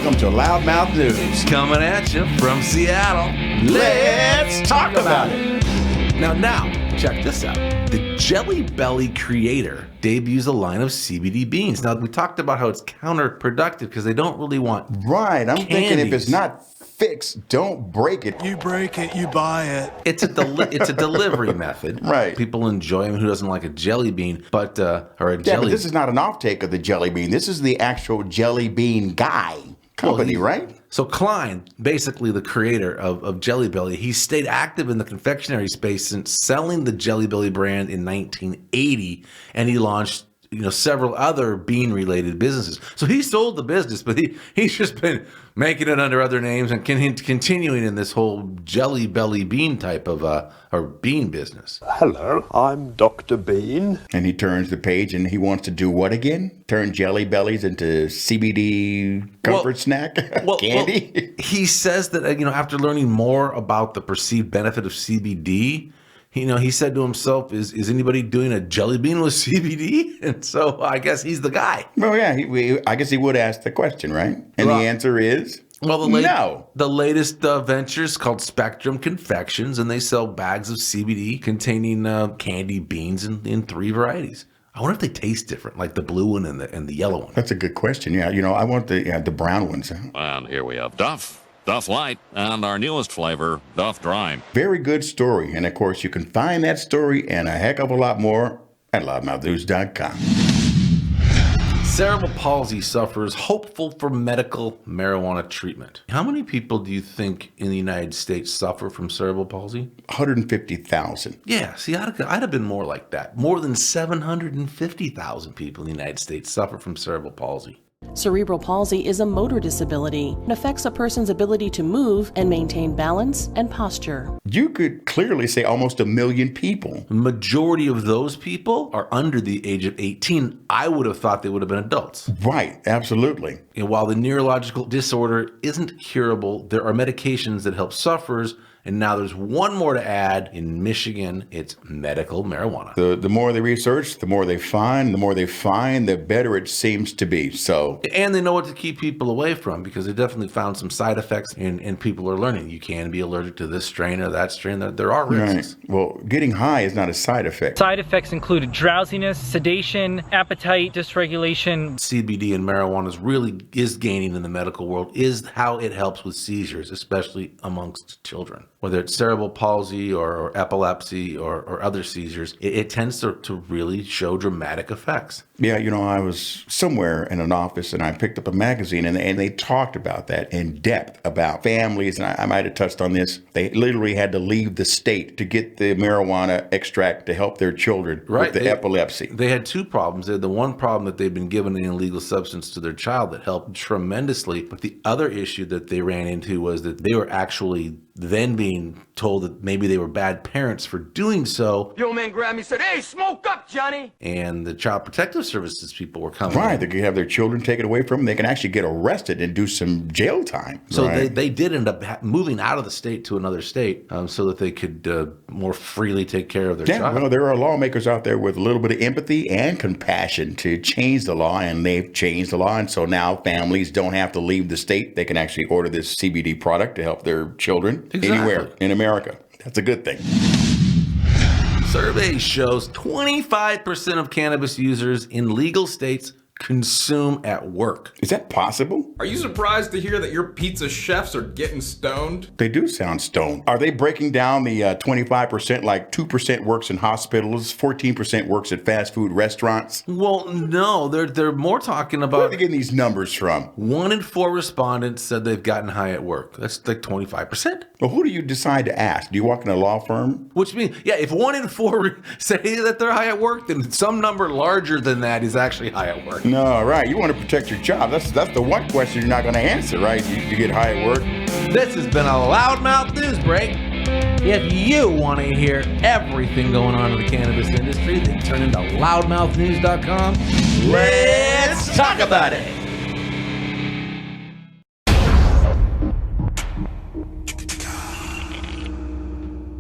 Welcome to Loudmouth News. Coming at you from Seattle. Let's talk about it. Now, check this out. The Jelly Belly creator debuts a line of CBD beans. Now, we talked about how it's counterproductive because they don't really want Right. I'm candies. thinking if it's not fixed, don't break it. You break it, you buy it. It's a delivery method. Right. People enjoy them. Who doesn't like a jelly bean? But or a Yeah, jelly. but this is not an offtake of the jelly bean. This is the actual jelly bean guy company, right? So Klein, basically the creator of Jelly Belly, he stayed active in the confectionery space since selling the Jelly Belly brand in 1980, and he launched several other bean-related businesses. So he sold the business, but he's just been making it under other names and continuing in this whole Jelly Belly bean type of or bean business. Hello, I'm Dr. Bean. And he turns the page and he wants to do what again? Turn jelly bellies into CBD comfort snack candy? He says that after learning more about the perceived benefit of CBD, he said to himself, is anybody doing a jelly bean with CBD? And so I guess he's the guy. Well, yeah, I guess he would ask the question, right? And the answer is no. The latest venture is called Spectrum Confections, and they sell bags of CBD containing candy beans in 3 varieties. I wonder if they taste different, like the blue one and the yellow one. That's a good question. Yeah, I want the brown ones. And here we have Duff Light, and our newest flavor, Duff Dry. Very good story. And of course, you can find that story and a heck of a lot more at loudmouthnews.com. Cerebral palsy sufferers hopeful for medical marijuana treatment. How many people do you think in the United States suffer from cerebral palsy? 150,000. Yeah, see, I'd have been more like that. More than 750,000 people in the United States suffer from cerebral palsy. Cerebral palsy is a motor disability and affects a person's ability to move and maintain balance and posture. You could clearly say almost 1 million people. The majority of those people are under the age of 18. I would have thought they would have been adults. Right, absolutely. And while the neurological disorder isn't curable, there are medications that help sufferers. And now there's one more to add. In Michigan, it's medical marijuana. The more they research, the more they find. The more they find, the better it seems to be. And they know what to keep people away from, because they definitely found some side effects, and people are learning. You can be allergic to this strain or that strain. There are risks. Right. Well, getting high is not a side effect. Side effects included drowsiness, sedation, appetite dysregulation. CBD and marijuana is gaining in the medical world, is how it helps with seizures, especially amongst children. Whether it's cerebral palsy or epilepsy or other seizures, it tends to really show dramatic effects. Yeah, I was somewhere in an office and I picked up a magazine and they talked about that in depth, about families, and I might have touched on this. They literally had to leave the state to get the marijuana extract to help their children with the epilepsy. They had 2 problems. They had the one problem that they'd been given an illegal substance to their child that helped tremendously, but the other issue that they ran into was that they were actually then being told that maybe they were bad parents for doing so. The old man grabbed me and said, "Hey, smoke up, Johnny!" And the Child Protective Services people were coming. Right, they could have their children taken away from them. They can actually get arrested and do some jail time. So they did end up moving out of the state to another state so that they could more freely take care of their child. Well, there are lawmakers out there with a little bit of empathy and compassion to change the law, and they've changed the law. And so now families don't have to leave the state. They can actually order this CBD product to help their children anywhere in America. That's a good thing. Survey shows 25% of cannabis users in legal states consume at work. Is that possible? Are you surprised to hear that your pizza chefs are getting stoned? They do sound stoned. Are they breaking down the 25%, like 2% works in hospitals, 14% works at fast food restaurants? Well, no, they're more talking about... Where are they getting these numbers from? 1 in 4 respondents said they've gotten high at work. That's like 25%. Well, who do you decide to ask? Do you walk in a law firm? Which means, if 1 in 4 say that they're high at work, then some number larger than that is actually high at work. No, right. You want to protect your job. That's the one question you're not going to answer, right? You get high at work. This has been a Loudmouth News Break. If you want to hear everything going on in the cannabis industry, then turn into loudmouthnews.com. Let's talk about it.